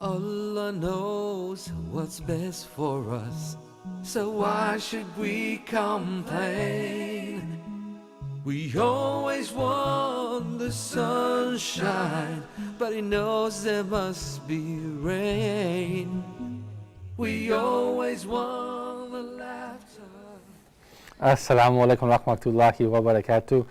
Allah knows what's best for us, so why should we complain? We always want the sunshine, but He knows there must be rain. We always want the laughter. Assalamu alaikum wa rahmatullahi wa barakatuh.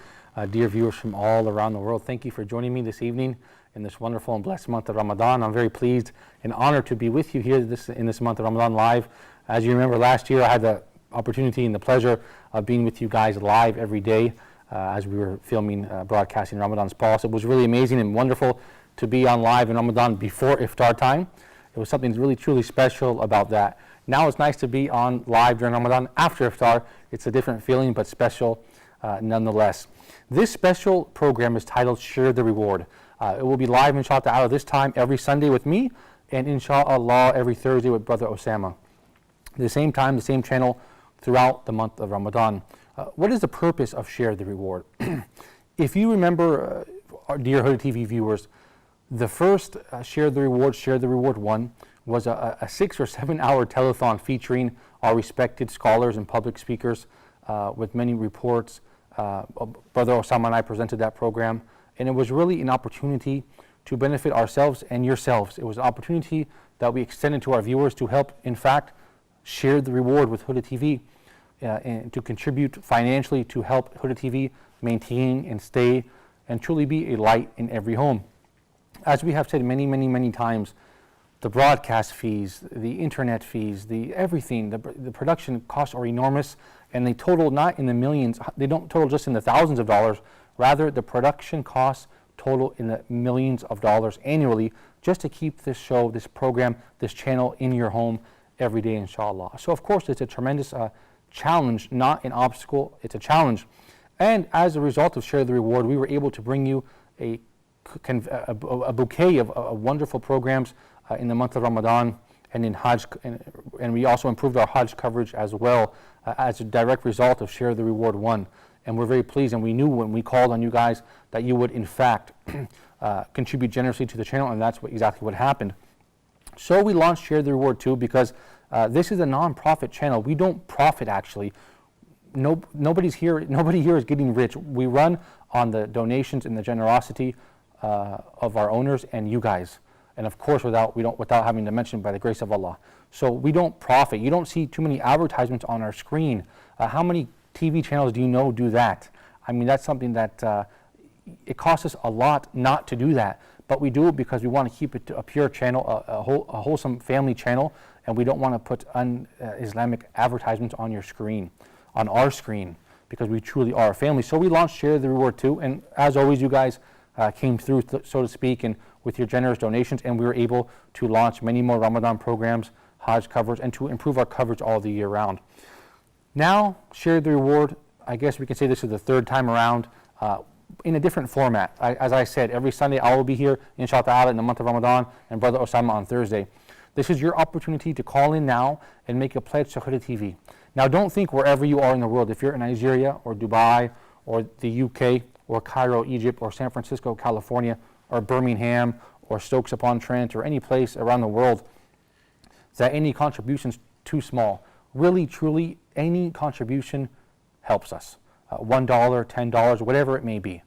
Dear viewers from all around the world, thank you for joining me this evening in this wonderful and blessed month of Ramadan. I'm very pleased and honored to be with you here in this month of Ramadan live. As you remember, last year I had the opportunity and the pleasure of being with you guys live every day as we were filming, broadcasting Ramadan's Pulse. It was really amazing and wonderful to be on live in Ramadan before iftar time. It was something really truly special about that. Now it's nice to be on live during Ramadan after iftar. It's a different feeling, but special nonetheless. This special program is titled Share the Reward. It will be live inshallah this time every Sunday with me, and inshallah every Thursday with Brother Osama. The same time, the same channel throughout the month of Ramadan. What is the purpose of Share the Reward? If you remember, our dear Huda TV viewers, the first Share the Reward 1 was a 6 or 7 hour telethon featuring our respected scholars and public speakers with many reports. Brother Osama and I presented that program, and it was really an opportunity to benefit ourselves and yourselves. It was an opportunity that we extended to our viewers to help, in fact, share the reward with Huda TV and to contribute financially to help Huda TV maintain and stay and truly be a light in every home. As we have said many times, the broadcast fees, the internet fees, everything, the production costs are enormous, and they total not in the millions, they don't total just in the thousands of dollars, rather the production costs total in the millions of dollars annually just to keep this show, this program, this channel in your home every day, inshallah. So of course it's a tremendous challenge, not an obstacle, it's a challenge. And as a result of Share the Reward, we were able to bring you a bouquet of wonderful programs in the month of Ramadan and in Hajj, and we also improved our Hajj coverage as well as a direct result of Share the Reward 1. And we're very pleased, and we knew when we called on you guys that you would in fact contribute generously to the channel, and that's exactly what happened. So we launched Share the Reward 2 because this is a non-profit channel. We don't profit actually. Nobody here is getting rich. We run on the donations and the generosity of our owners and you guys, and of course without having to mention by the grace of Allah. So we don't profit. You don't see too many advertisements on our screen. How many TV channels do you know do that? I mean, that's something that it costs us a lot not to do that, but we do it because we want to keep it a pure channel, a wholesome family channel, and we don't want to put Islamic advertisements on your screen, on our screen, because we truly are a family. So we launched Share the Reward 2, and as always, you guys came through, so to speak, and with your generous donations, and we were able to launch many more Ramadan programs, Hajj coverage, and to improve our coverage all the year round. Now, Share the Reward, I guess we can say this is the third time around in a different format. As I said, every Sunday I will be here, inshallah, in the month of Ramadan, and Brother Osama on Thursday. This is your opportunity to call in now and make a pledge to Huda TV. Now, don't think wherever you are in the world, if you're in Nigeria or Dubai or the UK or Cairo, Egypt, or San Francisco, California, or Birmingham, or Stokes-upon-Trent, or any place around the world, that any contribution's too small. Really, truly, any contribution helps us. $1, $10, whatever it may be.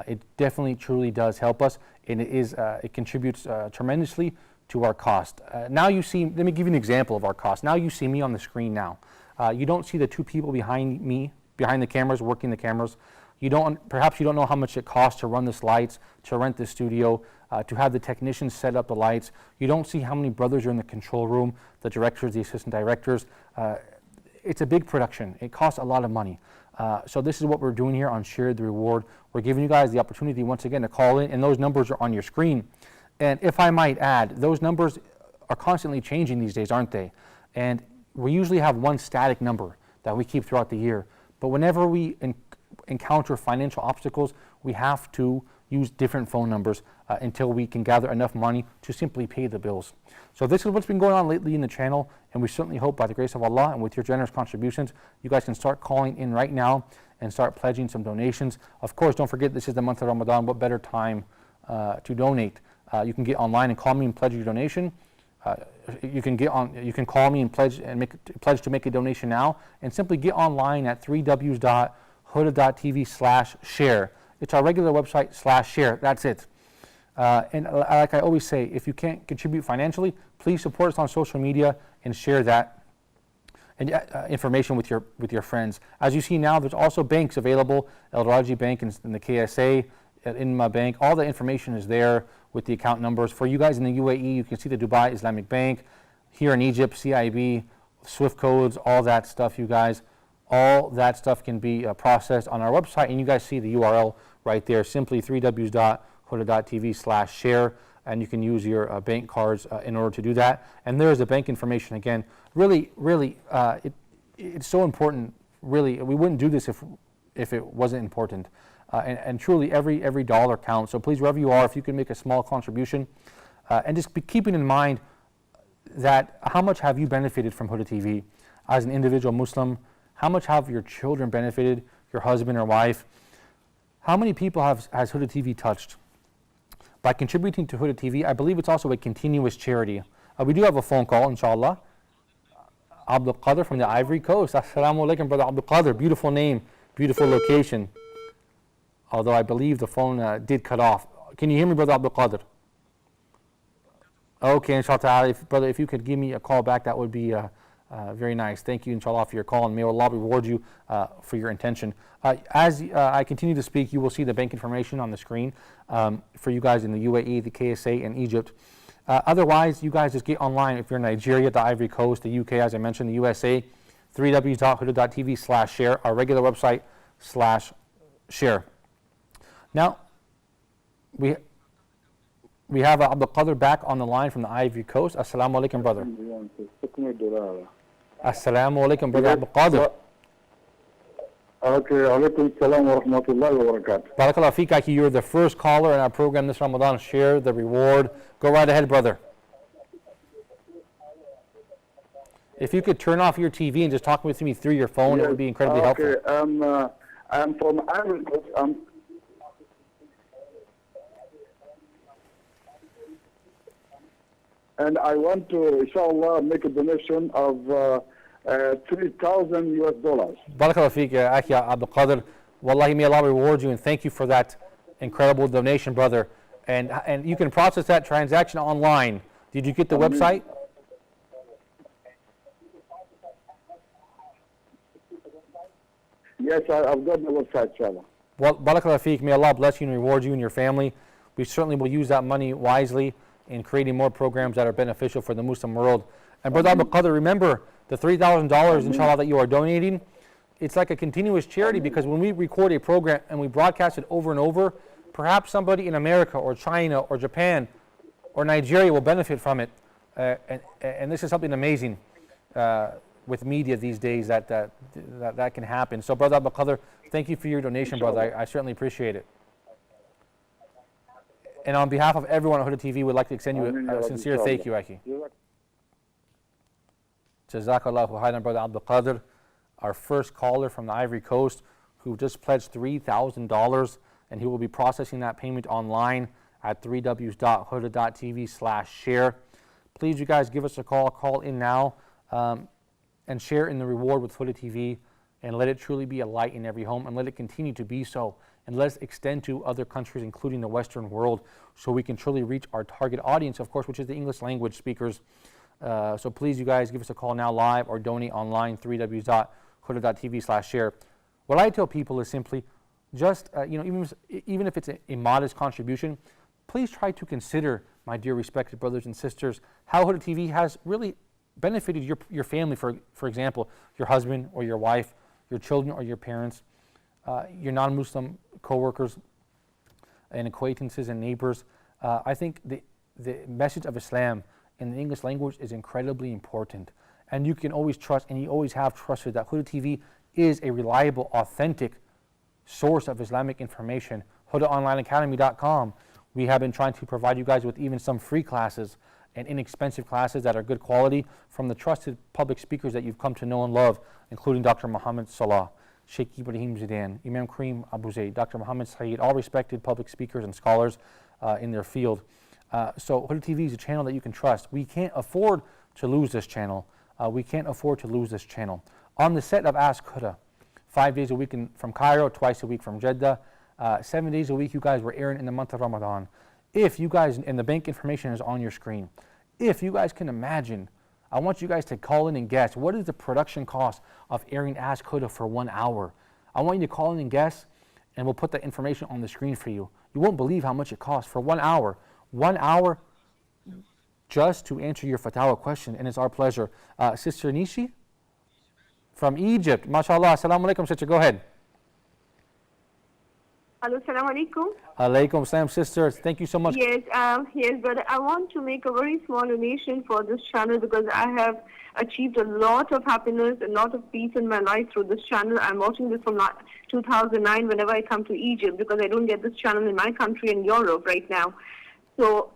It definitely, truly does help us, and it contributes tremendously to our cost. Now you see, let me give you an example of our cost. Now you see me on the screen now. You don't see the two people behind me, behind the cameras, working the cameras. Perhaps you don't know how much it costs to run this lights, to rent the studio, to have the technicians set up the lights. You don't see how many brothers are in the control room, the directors, the assistant directors. It's a big production. It costs a lot of money. So this is what we're doing here on Share the Reward. We're giving you guys the opportunity once again to call in, and those numbers are on your screen. And if I might add, those numbers are constantly changing these days, aren't they? And we usually have one static number that we keep throughout the year. But whenever we encounter financial obstacles, we have to use different phone numbers until we can gather enough money to simply pay the bills. So this is what's been going on lately in the channel, and we certainly hope by the grace of Allah and with your generous contributions, you guys can start calling in right now and start pledging some donations. Of course, don't forget this is the month of Ramadan. What better time to donate? You can get online and call me and pledge your donation. You can get on. You can call me and pledge to make a donation now, and simply get online at www.huda.tv/share. It's our regular website /share. That's it. And like I always say, if you can't contribute financially, please support us on social media and share that and information with your friends. As you see now, there's also banks available: El Raji Bank and the KSA, Inma Bank. All the information is there with the account numbers. For you guys in the UAE, you can see the Dubai Islamic Bank. Here in Egypt, CIB, SWIFT codes, all that stuff, you guys. All that stuff can be processed on our website, and you guys see the URL right there, simply www.huda.tv/share, and you can use your bank cards in order to do that. And there's the bank information again. Really, it's so important. Really, we wouldn't do this if it wasn't important. And truly, every dollar counts. So please, wherever you are, if you can make a small contribution, and just be keeping in mind that how much have you benefited from Huda TV as an individual Muslim? How much have your children benefited, your husband or wife? How many people has Huda TV touched? By contributing to Huda TV, I believe it's also a continuous charity. We do have a phone call, inshallah. Abdul Qadir from the Ivory Coast. Assalamu alaikum, brother Abdul Qadir. Beautiful name, beautiful location. Although I believe the phone did cut off. Can you hear me, brother Abdul Qadir? Okay, inshallah, brother, if you could give me a call back, that would be very nice. Thank you, inshallah, for your call, and may Allah reward you for your intention. As I continue to speak, you will see the bank information on the screen for you guys in the UAE, the KSA, and Egypt. Otherwise, you guys just get online. If you're in Nigeria, the Ivory Coast, the UK, as I mentioned, the USA, www.huda.tv/share, our regular website /share. Now, we have Abdul Qadir back on the line from the Ivory Coast. Assalamu alaikum, brother. Assalamu alaikum, brother Abdul Qadir. Okay, alaikum salam wa rahmatullahi wa barakatuh. Barakallah feek, Aki. You're the first caller in our program this Ramadan. Share the reward. Go right ahead, brother. If you could turn off your TV and just talk with me through your phone, Yes. it would be incredibly helpful. Okay, I'm from Ivory Coast. And I want to, inshallah, make a donation of $3,000 US. Barakallah feek, Aki Abdul Qadir. Wallahi, may Allah reward you, and thank you for that incredible donation, brother. And you can process that transaction online. Did you get the website? Yes, I've got the website, inshallah. Well, Barakallah feek, may Allah bless you and reward you and your family. We certainly will use that money wisely in creating more programs that are beneficial for the Muslim world. And brother Abdul Qadir, remember the $3,000 inshallah that you are donating, it's like a continuous charity, because when we record a program and we broadcast it over and over, perhaps somebody in America or China or Japan or Nigeria will benefit from it. And this is something amazing with media these days that can happen. So brother Abdul Qadir, thank you for your donation, brother. I certainly appreciate it. And on behalf of everyone at Huda TV, we'd like to extend you a sincere thank you, Aki. Jazakallahu khairan, brother Abdul Qadir, our first caller from the Ivory Coast, who just pledged $3,000, and he will be processing that payment online at www.huda.tv/share. Please, you guys, give us a call in now, and share in the reward with Huda TV, and let it truly be a light in every home, and let it continue to be so. And let's extend to other countries, including the Western world, so we can truly reach our target audience, of course, which is the English language speakers. So please, you guys, give us a call now live or donate online, www.huda.tv/share. What I tell people is simply, just, even if it's a modest contribution, please try to consider, my dear respected brothers and sisters, how Huda TV has really benefited your family, for example, your husband or your wife, your children or your parents, your non-Muslim co-workers and acquaintances and neighbors. I think the message of Islam in the English language is incredibly important. And you can always trust, and you always have trusted, that Huda TV is a reliable, authentic source of Islamic information. HudaOnlineAcademy.com. We have been trying to provide you guys with even some free classes and inexpensive classes that are good quality from the trusted public speakers that you've come to know and love, including Dr. Muhammad Salah, Sheikh Ibrahim Zidane, Imam Kareem Abu Zayd, Dr. Muhammad Saeed, all respected public speakers and scholars in their field. So Huda TV is a channel that you can trust. We can't afford to lose this channel. We can't afford to lose this channel. On the set of Ask Huda, 5 days a week from Cairo, twice a week from Jeddah, 7 days a week you guys were airing in the month of Ramadan. If you guys, and the bank information is on your screen, if you guys can imagine, I want you guys to call in and guess, what is the production cost of airing Ask Huda for 1 hour? I want you to call in and guess, and we'll put that information on the screen for you. You won't believe how much it costs for 1 hour. 1 hour just to answer your fatawa question, and it's our pleasure. Sister Nishi from Egypt, mashallah. Assalamu alaikum, sister, go ahead. Hello, assalamu alaikum. Alaikum salam, sister. Thank you so much. Yes, yes, but I want to make a very small donation for this channel because I have achieved a lot of happiness, a lot of peace in my life through this channel. I'm watching this from 2009 whenever I come to Egypt because I don't get this channel in my country in Europe right now. So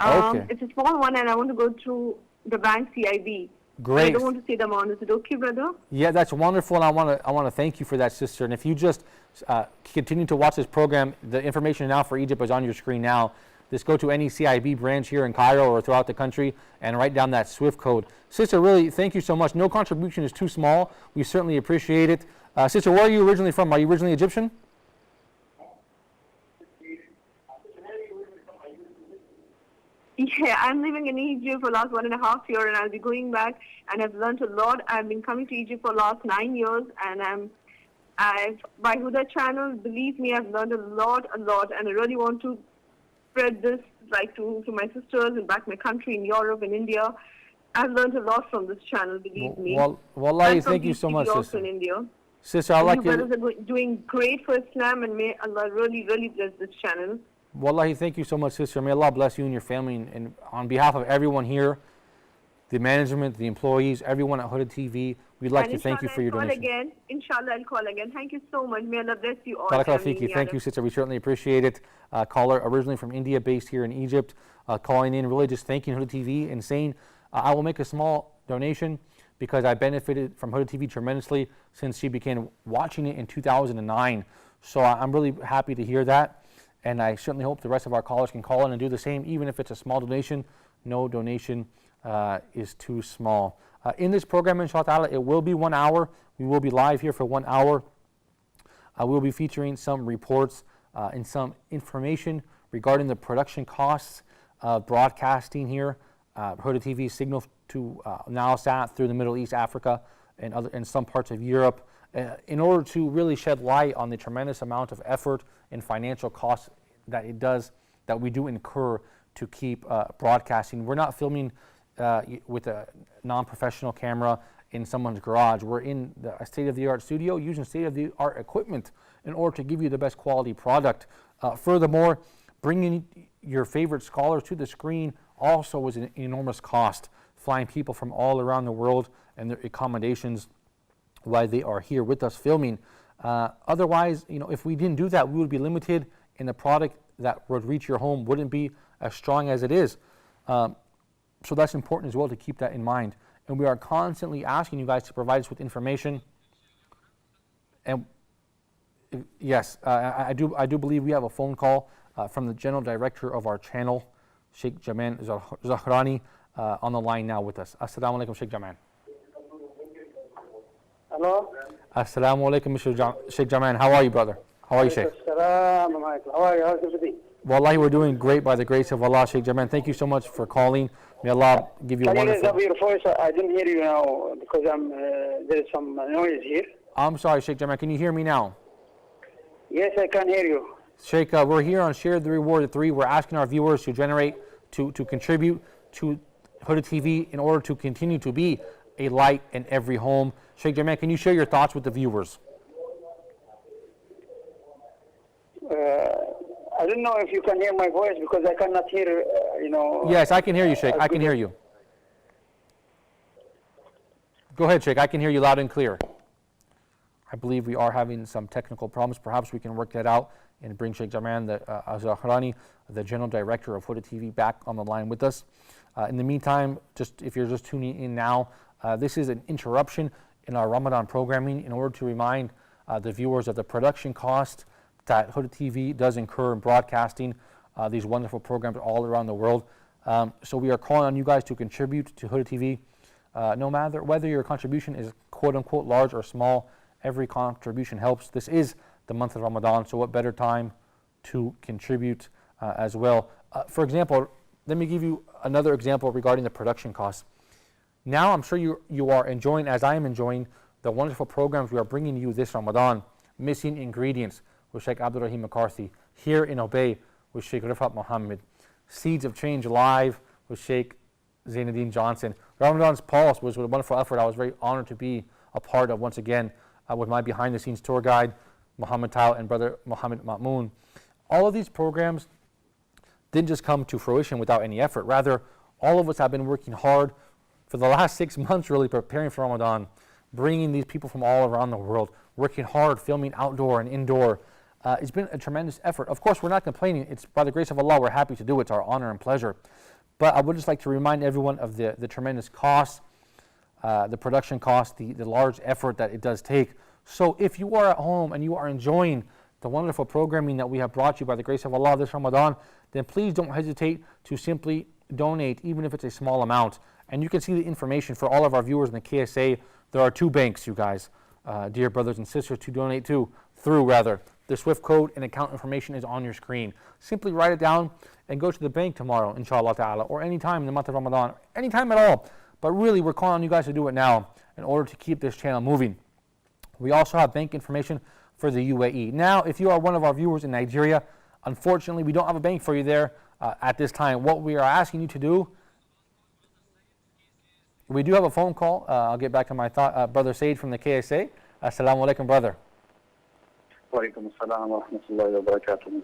Okay. it's a small one and I want to go through the bank CIB. Great. I don't want to say the amount. Is it okay, brother? Yeah, that's wonderful, and I want to thank you for that, sister. And if you just continue to watch this program, the information now for Egypt is on your screen now. Just go to any CIB branch here in Cairo or throughout the country and write down that SWIFT code. Sister, really, thank you so much. No contribution is too small. We certainly appreciate it. Sister, where are you originally from? Are you originally Egyptian? Yeah, I'm living in Egypt for the last 1.5 years, and I'll be going back. And I've learned a lot. I've been coming to Egypt for the last 9 years, and by Huda channel, believe me, I've learned a lot, and I really want to spread this like to my sisters and back my country in Europe and India. I've learned a lot from this channel, believe me. Well, wallahi, And from thank you so PCB much, also sister. in India. Sister, I like You you. brothers are doing great for Islam, and may Allah really, really bless this channel. Wallahi, thank you so much, sister. May Allah bless you and your family. And on behalf of everyone here, the management, the employees, everyone at Huda TV, we'd like And to thank you for your inshallah, I'll call donation. again. Inshallah, I'll call again. Thank you so much. May Allah bless you all. Barakallah Ameen, fiki. ya Thank Rab. you, sister. We certainly appreciate it. Caller originally from India, based here in Egypt, calling in, really just thanking Huda TV and saying, I will make a small donation because I benefited from Huda TV tremendously since she began watching it in 2009. So I'm really happy to hear that. And I certainly hope the rest of our callers can call in and do the same, even if it's a small donation. No donation is too small. In this program, inshallah, it will be 1 hour. We will be live here for 1 hour. We'll be featuring some reports and some information regarding the production costs of broadcasting here. Huda TV signal to Nilesat through the Middle East, Africa, and some parts of Europe, in order to really shed light on the tremendous amount of effort and financial costs that we do incur to keep broadcasting. We're not filming with a non-professional camera in someone's garage. We're in a state-of-the-art studio using state-of-the-art equipment in order to give you the best quality product. Furthermore, bringing your favorite scholars to the screen also is an enormous cost, flying people from all around the world and their accommodations while they are here with us filming. Otherwise, if we didn't do that, we would be limited, and the product that would reach your home wouldn't be as strong as it is. So that's important as well to keep that in mind. And we are constantly asking you guys to provide us with information. And yes, I do believe we have a phone call from the general director of our channel, Sheikh Jaman Zahrani, on the line now with us. Assalamu alaikum, Sheikh Jaman. Hello? Assalamu alaikum, Mr. Sheikh Jaman. How are you, brother? How are you, Sheikh? Assalamu alaikum. How are you? How's everything? Wallahi, we're doing great by the grace of Allah, Sheikh Jaman. Thank you so much for calling. May Allah give you a Can you raise wonderful... up your voice? I didn't hear you now because there is some noise here. I'm sorry, Sheikh Jaman. Can you hear me now? Yes, I can hear you. Sheikh, we're here on Share the Reward at 3. We're asking our viewers to contribute to Huda TV in order to continue to be a light in every home. Sheikh Jaman, can you share your thoughts with the viewers? I don't know if you can hear my voice because I cannot hear, Yes, I can hear you, Sheikh. I can hear you. Go ahead, Sheikh. I can hear you loud and clear. I believe we are having some technical problems. Perhaps we can work that out and bring Sheikh Jaman Zahrani, the General Director of Huda TV, back on the line with us. In the meantime, if you're just tuning in now, this is an interruption in our Ramadan programming in order to remind the viewers of the production cost that Huda TV does incur in broadcasting these wonderful programs all around the world. So we are calling on you guys to contribute to Huda TV. No matter whether your contribution is quote unquote large or small, every contribution helps. This is the month of Ramadan, so what better time to contribute as well. For example, let me give you another example regarding the production costs. Now I'm sure you are enjoying, as I am enjoying, the wonderful programs we are bringing you this Ramadan. Missing Ingredients with Sheikh Abdul Rahim McCarthy, Here in Obey with Sheikh Rifat Muhammad, Seeds of Change Live with Sheikh Zainuddin Johnson. Ramadan's Pulse was a wonderful effort I was very honored to be a part of once again with my behind-the-scenes tour guide, Muhammad Tao and brother Muhammad Ma'moon. All of these programs didn't just come to fruition without any effort. Rather, all of us have been working hard for the last 6 months really preparing for Ramadan, bringing these people from all around the world, working hard, filming outdoor and indoor. It's been a tremendous effort. Of course, we're not complaining. It's by the grace of Allah, we're happy to do it. It's our honor and pleasure. But I would just like to remind everyone of the tremendous cost, the production cost, the large effort that it does take. So if you are at home and you are enjoying the wonderful programming that we have brought you by the grace of Allah this Ramadan, then please don't hesitate to simply donate, even if it's a small amount. And you can see the information for all of our viewers in the KSA. There are 2 banks, you guys, dear brothers and sisters, to donate through. The SWIFT code and account information is on your screen. Simply write it down and go to the bank tomorrow, inshallah ta'ala, or any time in the month of Ramadan, any time at all. But really, we're calling on you guys to do it now in order to keep this channel moving. We also have bank information for the UAE. Now, if you are one of our viewers in Nigeria, unfortunately, we don't have a bank for you there at this time. What we are asking you to do, we do have a phone call. I'll get back to my thought. Brother Said from the KSA. Assalamu alaikum, brother. Wa alaikum assalam wa rahmatullahi wa barakatuh.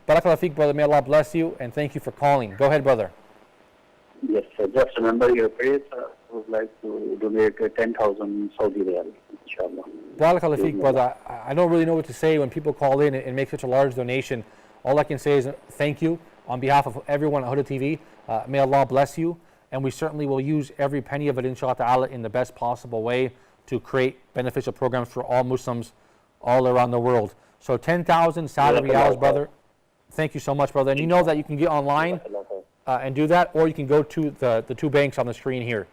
Barakallahu feek, brother. May Allah bless you, and thank you for calling. Go ahead, brother. Yes, just remember your praise. I would like to donate 10,000 Saudi Riyal, inshallah. Barakallahu feek, brother. I don't really know what to say when people call in and make such a large donation. All I can say is thank you on behalf of everyone at Huda TV. May Allah bless you, and we certainly will use every penny of it, inshallah ta'ala, in the best possible way to create beneficial programs for all Muslims all around the world. So 10,000 Saudi Riyals, brother. Thank you so much, brother. And you know that you can get online and do that, or you can go to the 2 banks on the screen here.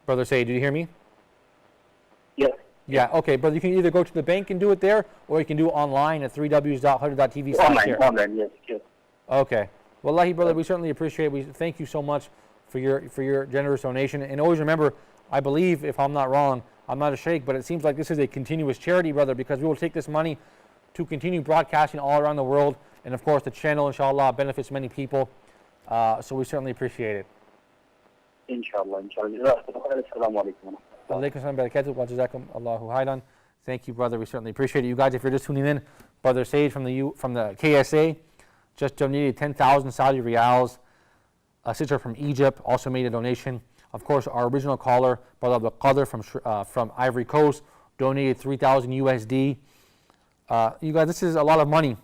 Brother Say, do you hear me? Yes. Yeah, okay, brother. You can either go to the bank and do it there, or you can do it online at www.huda.tv. Online, yes. Okay. Wallahi, brother, we certainly appreciate it. We thank you so much for your generous donation. And always remember, I believe, if I'm not wrong, I'm not a sheikh, but it seems like this is a continuous charity, brother, because we will take this money to continue broadcasting all around the world. And of course, the channel, inshallah, benefits many people. So we certainly appreciate it. Inshallah. Assalamu alaikum. Alaikum salam barakatuh wa jazakum Allahu khairan. Thank you, brother. We certainly appreciate it. You guys, if you're just tuning in, Brother Said from the KSA just donated 10,000 Saudi Riyals. A sister from Egypt also made a donation. Of course, our original caller, Brother Abdul Qadir from Ivory Coast, donated 3,000 USD. You guys, this is a lot of money,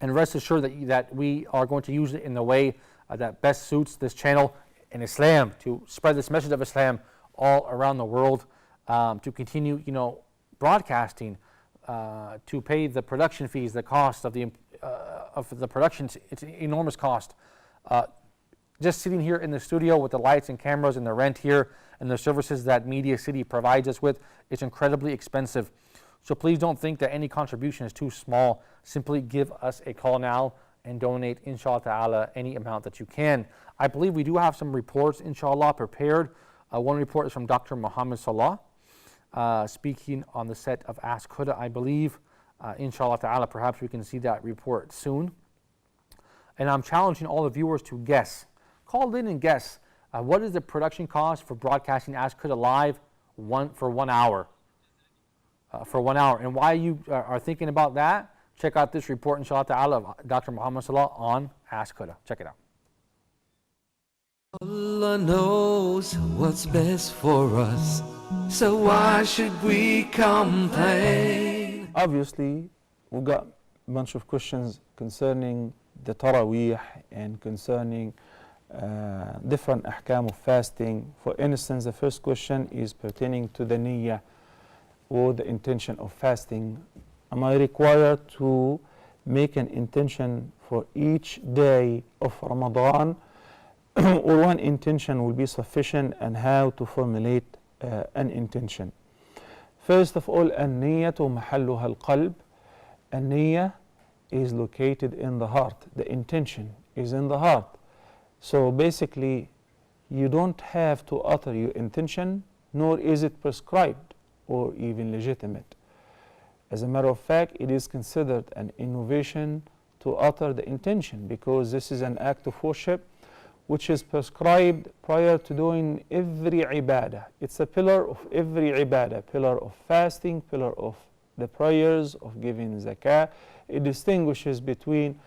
and rest assured that we are going to use it in the way that best suits this channel in Islam, to spread this message of Islam all around the world, to continue, broadcasting, to pay the production fees, the cost of the productions. It's an enormous cost. Just sitting here in the studio with the lights and cameras and the rent here and the services that Media City provides us with, it's incredibly expensive. So please don't think that any contribution is too small. Simply give us a call now and donate, inshallah ta'ala, any amount that you can. I believe we do have some reports, inshallah, prepared. One report is from Dr. Muhammad Salah, speaking on the set of Ask Huda, I believe. Inshallah ta'ala, perhaps we can see that report soon. And I'm challenging all the viewers to guess. Call in and guess. What is the production cost for broadcasting Ask Huda live for 1 hour? For 1 hour. And why you are thinking about that, check out this report, inshallah ta'ala, of Dr. Muhammad Salah on Ask Huda. Check it out. Allah knows what's best for us, so why should we complain? Obviously, we've got a bunch of questions concerning the Taraweeh and concerning different ahkam of fasting. For instance, the first question is pertaining to the niyyah, or the intention of fasting. Am I required to make an intention for each day of Ramadan or one intention will be sufficient, and how to formulate an intention. First of all, النية محلها القلب. النية is located in the heart. The intention is in the heart. So basically, you don't have to utter your intention, nor is it prescribed or even legitimate. As a matter of fact, it is considered an innovation to utter the intention, because this is an act of worship which is prescribed prior to doing every ibadah. It's a pillar of every ibadah, pillar of fasting, pillar of the prayers, of giving zakah. It distinguishes between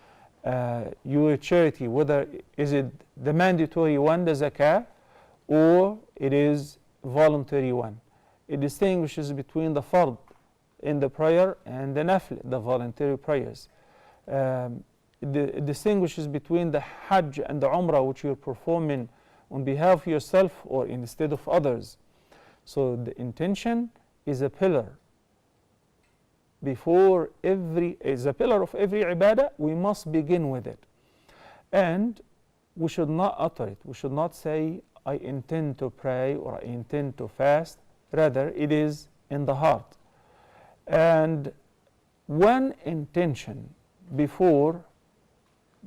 your charity, whether is it the mandatory one, the zakah, or it is voluntary one. It distinguishes between the fard in the prayer and the nafl, the voluntary prayers. It distinguishes between the hajj and the umrah, which you're performing on behalf of yourself or instead of others. So the intention is a pillar. Is a pillar of every ibadah. We must begin with it. And we should not utter it. We should not say, I intend to pray or I intend to fast. Rather, it is in the heart. And one intention before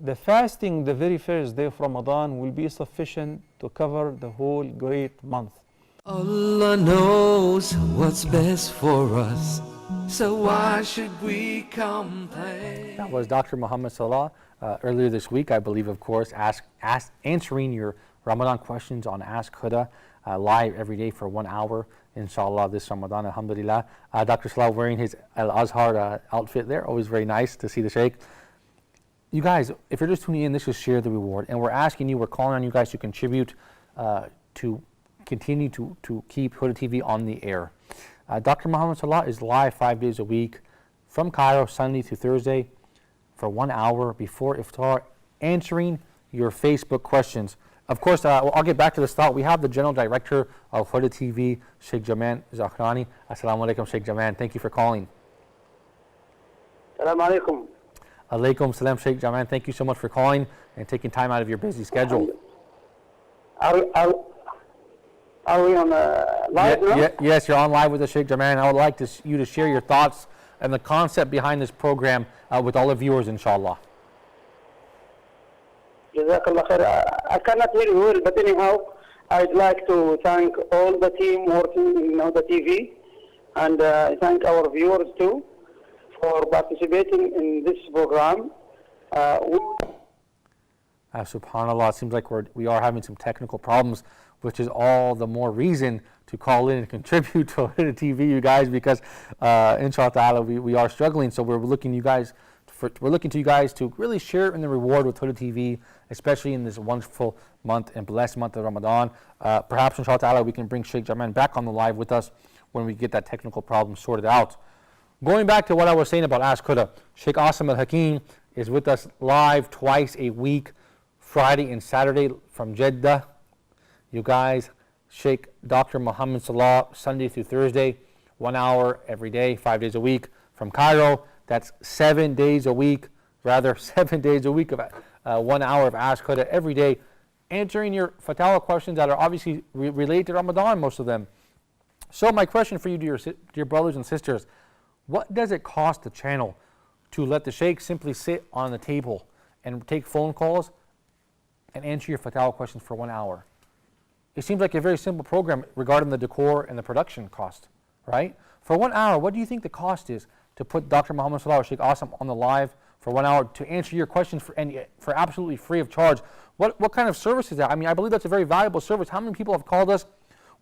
the fasting, the very first day of Ramadan, will be sufficient to cover the whole great month. Allah knows what's best for us, so why should we complain? That was Dr. Muhammad Salah earlier this week, I believe, of course, answering your Ramadan questions on Ask Huda live every day for 1 hour, inshallah, this Ramadan, alhamdulillah. Dr. Salah wearing his Al-Azhar outfit there, always very nice to see the Sheikh. You guys, if you're just tuning in, this is Share the Reward, and we're asking you, we're calling on you guys to contribute to continue to keep Huda TV on the air. Dr. Muhammad Salah is live 5 days a week from Cairo, Sunday through Thursday, for 1 hour before iftar, answering your Facebook questions. Of course, I'll get back to this thought. We have the General Director of Huda TV, Sheikh Jaman Zakhrani. Assalamu alaikum, Sheikh Jaman. Thank you for calling. Assalamu alaikum. Alaikum salam, Sheikh Jaman. Thank you so much for calling and taking time out of your busy schedule. Are we on live now? Yes, you're on live with the Sheikh Jaman. I would like you to share your thoughts and the concept behind this program with all the viewers, inshallah. Jazakallah khair. I cannot hear you well, but anyhow, I'd like to thank all the team working on the TV, and thank our viewers too for participating in this program. Subhanallah, it seems like we are having some technical problems, which is all the more reason to call in and contribute to Huda TV, you guys, because inshallah ta'ala we are struggling. So we're looking to you guys to really share in the reward with Huda TV, especially in this wonderful month and blessed month of Ramadan. Perhaps inshallah ta'ala we can bring Sheikh Jaman back on the live with us when we get that technical problem sorted out. Going back to what I was saying about Ask Huda, Sheikh Asim Al-Hakim is with us live twice a week, Friday and Saturday from Jeddah. You guys, Sheikh Dr. Muhammad Salah, Sunday through Thursday, 1 hour every day, 5 days a week from Cairo. That's 7 days a week, of 1 hour of Ask Huda every day, answering your fatwa questions that are obviously related to Ramadan, most of them. So my question for you, dear brothers and sisters, what does it cost the channel to let the Sheikh simply sit on the table and take phone calls and answer your fatwa questions for 1 hour? It seems like a very simple program regarding the decor and the production cost, right? For 1 hour, what do you think the cost is to put Dr. Muhammad Salah or Sheikh Asim on the live for 1 hour to answer your questions for absolutely free of charge? What kind of service is that? I mean, I believe that's a very valuable service. How many people have called us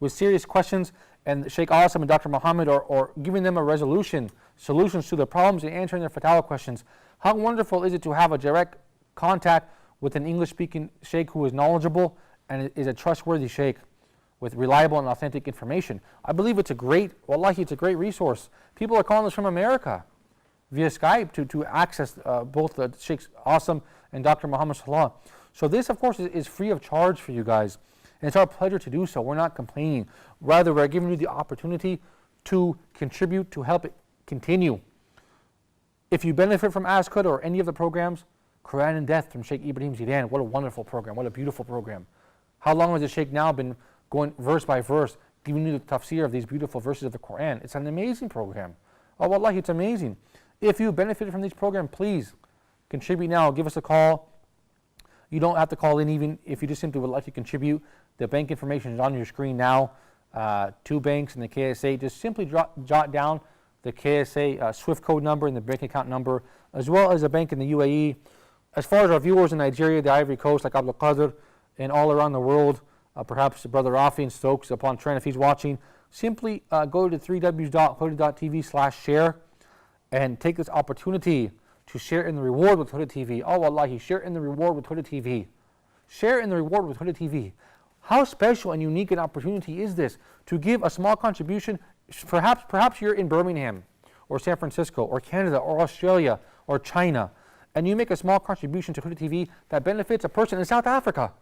with serious questions and Sheikh Asim and Dr. Muhammad or giving them a solutions to their problems and answering their fatwa questions? How wonderful is it to have a direct contact with an English-speaking Sheikh who is knowledgeable and is a trustworthy Sheikh with reliable and authentic information? I believe it's a great resource. People are calling us from America via Skype to access both the Sheikh Asim and Dr. Muhammad Salah. So this, of course, is free of charge for you guys. And it's our pleasure to do so. We're not complaining. Rather, we're giving you the opportunity to contribute, to help it continue. If you benefit from Ask Huda or any of the programs, Quran in Depth from Sheikh Ibrahim Zidan, what a wonderful program, what a beautiful program. How long has the Sheikh now been going verse by verse, giving you the tafsir of these beautiful verses of the Quran? It's an amazing program. Oh, wallahi, it's amazing. If you benefited from these programs, please contribute now. Give us a call. You don't have to call in even if you just simply would like to contribute. The bank information is on your screen now. 2 banks and the KSA. Just simply jot down the KSA SWIFT code number and the bank account number, as well as a bank in the UAE. As far as our viewers in Nigeria, the Ivory Coast, like Abdul Qadir, and all around the world, perhaps Brother Rafi and Stokes upon Trent, if he's watching, simply go to www.huda.tv/share and take this opportunity to share in the reward with Huda TV. Oh, wallahi, share in the reward with Huda TV. Share in the reward with Huda TV. How special and unique an opportunity is this to give a small contribution? Perhaps you're in Birmingham or San Francisco or Canada or Australia or China, and you make a small contribution to Huda TV that benefits a person in South Africa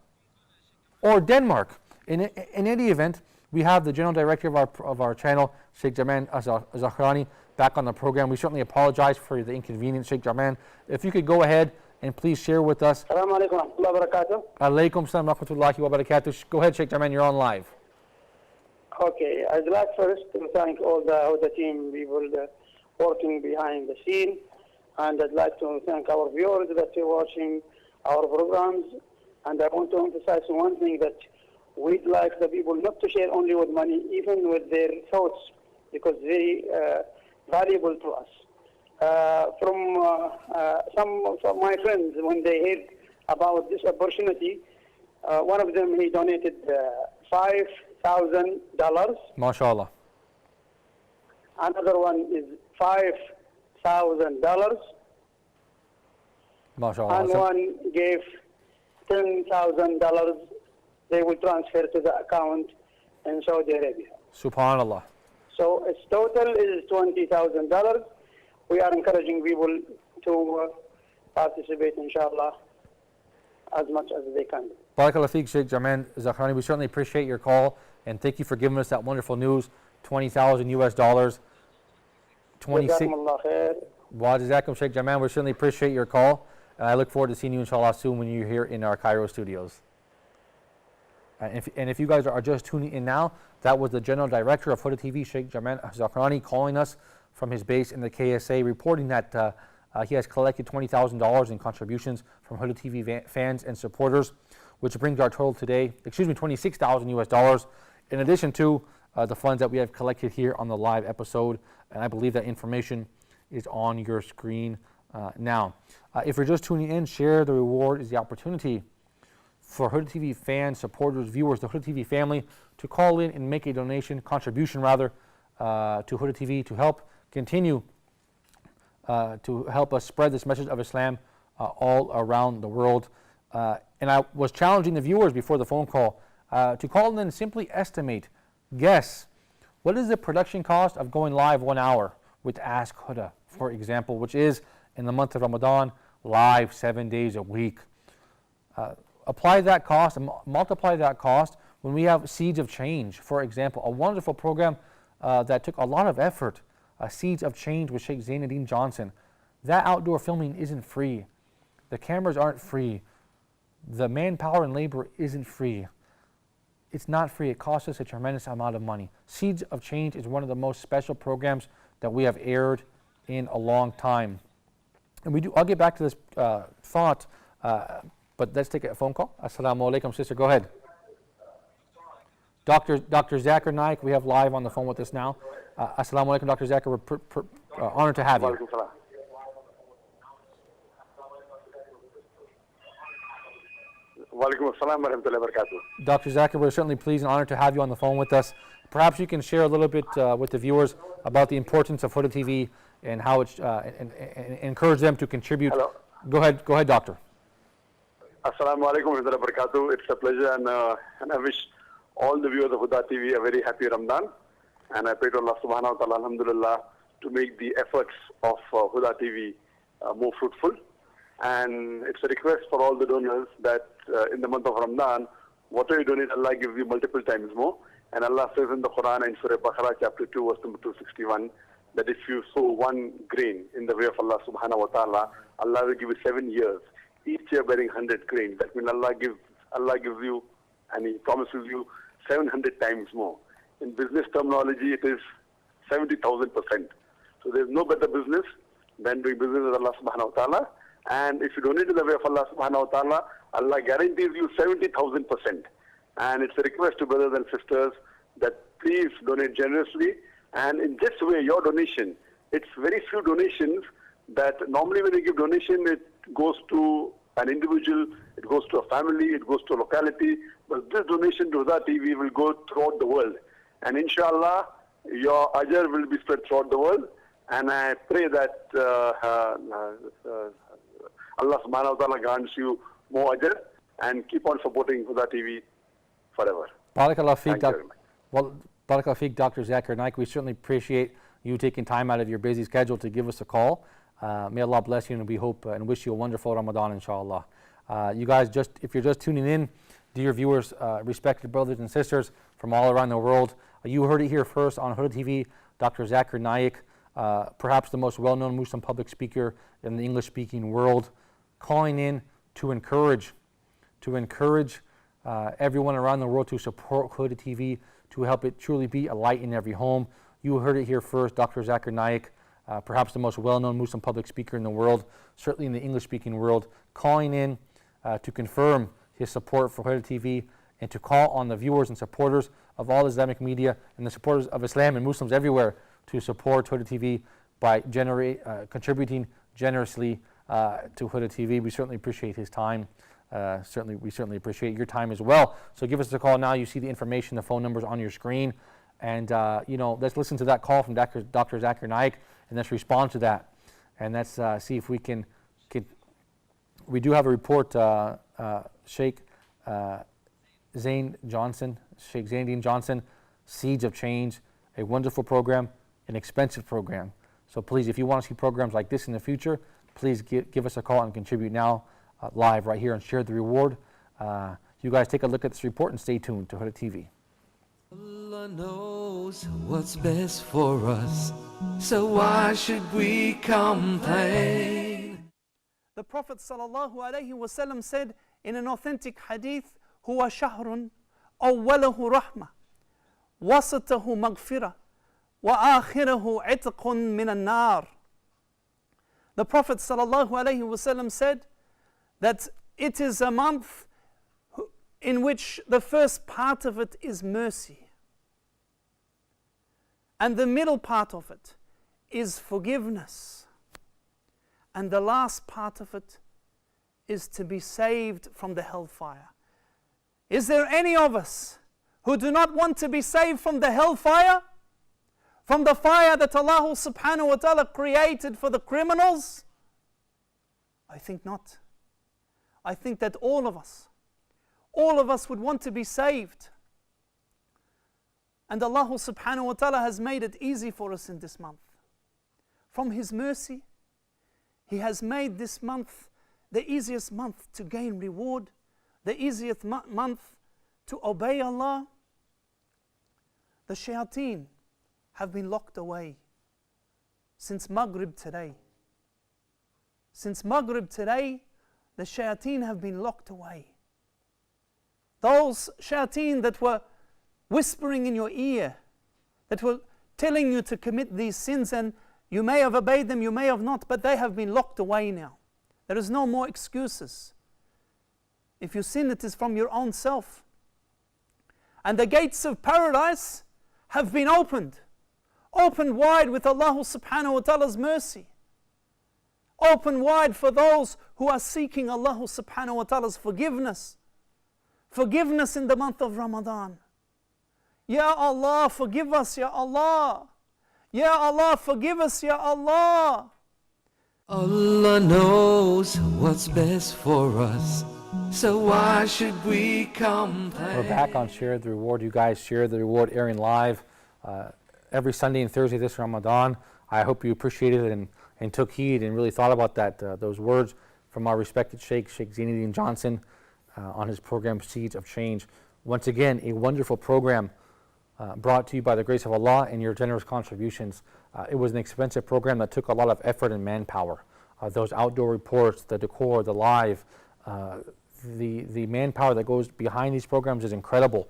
or Denmark. In any event, we have the general director of our channel, Sheikh Jaman Zakhrani, back on the program. We certainly apologize for the inconvenience, Sheikh Jaman. If you could go ahead and please share with us. Assalamu alaikum wa rahmatullahi wa barakatuh. Alaikum salam wa rahmatullahi wa barakatuh. Go ahead, Sheikh Jaman, you're on live. Okay, I'd like first to thank all the team people working behind the scene, and I'd like to thank our viewers that are watching our programs. And I want to emphasize one thing, that we'd like the people not to share only with money, even with their thoughts, because they valuable to us. Some of my friends, when they heard about this opportunity, one of them, he donated $5,000. MashaAllah. Another one is $5,000. MashaAllah. And one gave $10,000. They will transfer to the account in Saudi Arabia. Subhanallah. So its total is $20,000. We are encouraging people to participate, inshallah, as much as they can. Barakallah feek, Sheikh Jaman Zakhrani. We certainly appreciate your call and thank you for giving us that wonderful news. $20,000 US. 26. Wa jazakum, Sheikh Jaman. We certainly appreciate your call. And I look forward to seeing you, inshallah, soon when you're here in our Cairo studios. And if you guys are just tuning in now, that was the General Director of Huda TV, Sheikh Jaman Zakhrani, calling us from his base in the KSA, reporting that he has collected $20,000 in contributions from Huda TV fans and supporters, which brings our total today, $26,000 US, in addition to the funds that we have collected here on the live episode. And I believe that information is on your screen now. If you're just tuning in, share the reward is the opportunity for Huda TV fans, supporters, viewers, the Huda TV family to call in and make a contribution to Huda TV to help continue to help us spread this message of Islam all around the world. And I was challenging the viewers before the phone call to call in and simply estimate, guess, what is the production cost of going live 1 hour with Ask Huda, for example, which is in the month of Ramadan, live 7 days a week. Apply that cost and multiply that cost when we have Seeds of Change, for example, a wonderful program that took a lot of effort, Seeds of Change with Sheikh Zainuddin Johnson. That outdoor filming isn't free. The cameras aren't free. The manpower and labor isn't free. It's not free. It costs us a tremendous amount of money. Seeds of Change is one of the most special programs that we have aired in a long time. And I'll get back to this thought, but let's take a phone call. Assalamu alaikum, sister, go ahead. Dr. Zakir Naik, we have live on the phone with us now. Assalamu alaikum, Dr. Zakir, we're honored to have you. Dr. Zakir, we're certainly pleased and honored to have you on the phone with us. Perhaps you can share a little bit with the viewers about the importance of Huda TV and how it's and encourage them to contribute. Hello. Go ahead, Doctor. Assalamu alaikum wa rahmatullahi wa barakatuh. It's a pleasure, and I wish all the viewers of Huda TV a very happy Ramadan. And I pray to Allah subhanahu wa ta'ala, alhamdulillah, to make the efforts of Huda TV more fruitful. And it's a request for all the donors that in the month of Ramadan, whatever you donate, Allah gives you multiple times more. And Allah says in the Quran in Surah Baqarah chapter 2 verse number 261, that if you sow 1 grain in the way of Allah subhanahu wa ta'ala, Allah will give you 7 years, each year bearing 100 grains. That means Allah gives you, and He promises you 700 times more. In business terminology, it is 70,000%. So there's no better business than doing business with Allah subhanahu wa ta'ala. And if you donate in the way of Allah subhanahu wa ta'ala, Allah guarantees you 70,000%. And it's a request to brothers and sisters that please donate generously. And in this way, your donation, it's very few donations that normally when you give donation, it goes to an individual, it goes to a family, it goes to a locality. But this donation to Huda TV will go throughout the world. And inshallah, your ajr will be spread throughout the world. And I pray that Allah subhanahu wa ta'ala grants you more ajr and keep on supporting Huda TV forever. Barakallah feek, Thank you very much. Well, Barakallah feek, Dr. Zakir Naik. We certainly appreciate you taking time out of your busy schedule to give us a call. May Allah bless you, and we hope and wish you a wonderful Ramadan, inshallah. You guys, if you're just tuning in, dear viewers, respected brothers and sisters from all around the world, you heard it here first on Huda TV, Dr. Zakir Naik, perhaps the most well-known Muslim public speaker in the English-speaking world, calling in to encourage everyone around the world to support Huda TV, to help it truly be a light in every home. You heard it here first, Dr. Zakir Naik, perhaps the most well-known Muslim public speaker in the world, certainly in the English-speaking world, calling in to confirm his support for Huda TV and to call on the viewers and supporters of all Islamic media and the supporters of Islam and Muslims everywhere to support Huda TV by contributing generously to Huda TV. We certainly appreciate his time. We certainly appreciate your time as well. So give us a call now. You see the information, the phone numbers on your screen. And let's listen to that call from Dr. Zakir Naik, and let's respond to that. And let's see if we can we do have a report, Sheikh Zain Johnson, Seeds of Change, a wonderful program, an expensive program. So please, if you want to see programs like this in the future, please give us a call and contribute now live right here and share the reward. You guys take a look at this report and stay tuned to Huda TV. Allah knows what's best for us, so why should we complain? The Prophet ﷺ said in an authentic hadith, هو شهر أوله رحمة وسطه مغفرة وآخره عتق من النار. The Prophet ﷺ said that it is a month in which the first part of it is mercy, and the middle part of it is forgiveness, and the last part of it is to be saved from the hellfire. Is there any of us who do not want to be saved from the hellfire? From the fire that Allah subhanahu wa ta'ala created for the criminals? I think not. I think that all of us would want to be saved. And Allah subhanahu wa ta'ala has made it easy for us in this month. From His mercy, He has made this month the easiest month to gain reward, the easiest month to obey Allah. The shayateen have been locked away since Maghrib today. Since Maghrib today, the shayateen have been locked away. Those shayateen that were whispering in your ear, that were telling you to commit these sins, and you may have obeyed them, you may have not, but they have been locked away now. There is no more excuses. If you sin, it is from your own self. And the gates of paradise have been opened wide with Allah subhanahu wa ta'ala's mercy. Open wide for those who are seeking Allah subhanahu wa ta'ala's forgiveness. Forgiveness in the month of Ramadan. Ya Allah, forgive us, Ya Allah. Ya Allah, forgive us, Ya Allah. Allah knows what's best for us, so why should we complain? We're back on Share the Reward. You guys share the reward airing live every Sunday and Thursday this Ramadan. I hope you appreciated it and took heed and really thought about those words from our respected Sheikh Zain Johnson on his program Seeds of Change. Once again, a wonderful program brought to you by the grace of Allah and your generous contributions. It was an expensive program that took a lot of effort and manpower. Those outdoor reports, the decor, the live, the manpower that goes behind these programs is incredible.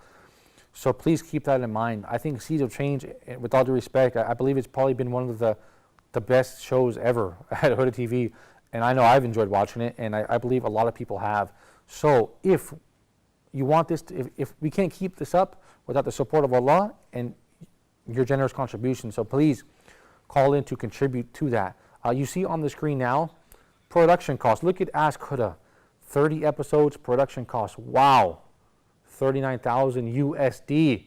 So please keep that in mind. I think Seeds of Change, with all due respect, I believe it's probably been one of the best shows ever at Huda TV, and I know I've enjoyed watching it, and I believe a lot of people have. So if you want this, if we can't keep this up without the support of Allah and your generous contribution, so please call in to contribute to that. You see on the screen now, production costs. Look at Ask Huda, 30 episodes, production costs. Wow, 39,000 USD.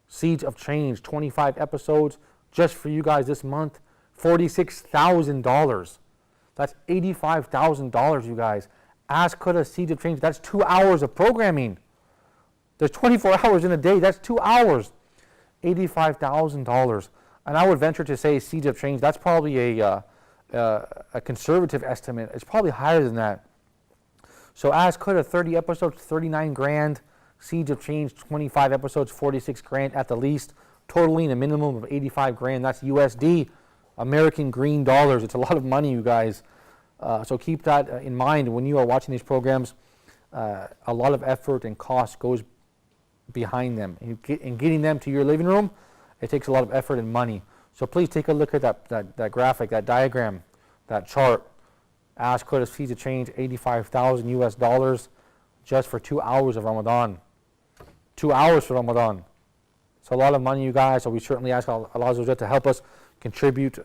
Seeds of Change, 25 episodes, just for you guys this month, $46,000. That's $85,000, you guys. Ask Huda, Seeds of Change, that's 2 hours of programming. There's 24 hours in a day, that's 2 hours. $85,000. And I would venture to say Seeds of Change, that's probably a conservative estimate. It's probably higher than that. So Ask Huda, 30 episodes, 39 grand. Seeds of Change, 25 episodes, 46 grand at the least, totaling a minimum of 85 grand. That's USD, American green dollars. It's a lot of money, you guys. So keep that in mind when you are watching these programs. A lot of effort and cost goes behind them. In getting them to your living room, it takes a lot of effort and money. So please take a look at that graphic, that diagram, that chart. Ask Huda, Seeds of Change, 85,000 US dollars just for 2 hours of Ramadan. 2 hours for Ramadan. It's a lot of money, you guys. So we certainly ask Allah Azza wa Jalla to help us contribute,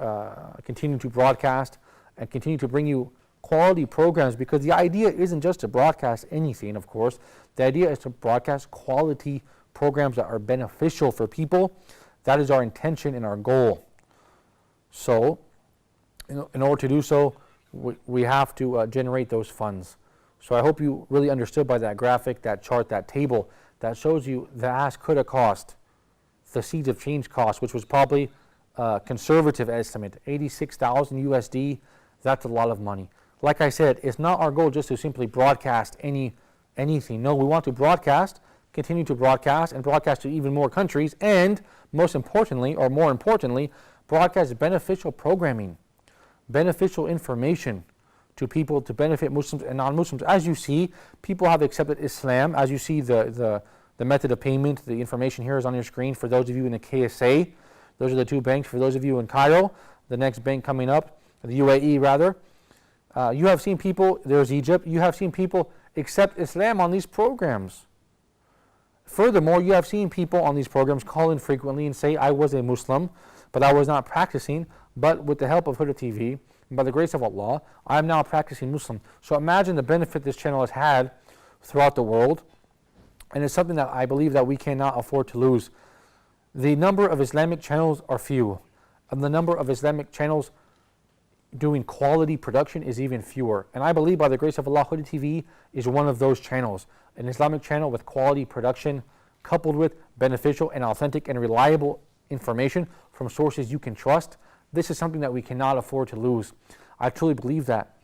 continue to broadcast, and continue to bring you quality programs, because the idea isn't just to broadcast anything, of course. The idea is to broadcast quality programs that are beneficial for people. That is our intention and our goal. So, in order to do so, we have to generate those funds. So I hope you really understood by that graphic, that chart, that table, that shows you the Ask Huda cost, the Seeds of Change cost, which was probably a conservative estimate, 86,000 USD. That's a lot of money. Like I said, it's not our goal just to simply broadcast anything. No, we want to broadcast, continue to broadcast, and broadcast to even more countries, and most importantly, or more importantly, broadcast beneficial programming, beneficial information to people to benefit Muslims and non-Muslims. As you see, people have accepted Islam. As you see, the method of payment, the information here is on your screen. For those of you in the KSA, those are the two banks. For those of you in Cairo, the next bank coming up, the UAE rather, you have seen people, there's Egypt, you have seen people accept Islam on these programs. Furthermore, you have seen people on these programs call in frequently and say, I was a Muslim, but I was not practicing, but with the help of Huda TV, and by the grace of Allah, I am now a practicing Muslim. So imagine the benefit this channel has had throughout the world, and it's something that I believe that we cannot afford to lose. The number of Islamic channels are few, and the number of Islamic channels doing quality production is even fewer. And I believe by the grace of Allah, Huda TV is one of those channels, an Islamic channel with quality production coupled with beneficial and authentic and reliable information from sources you can trust. This is something that we cannot afford to lose. I truly believe that.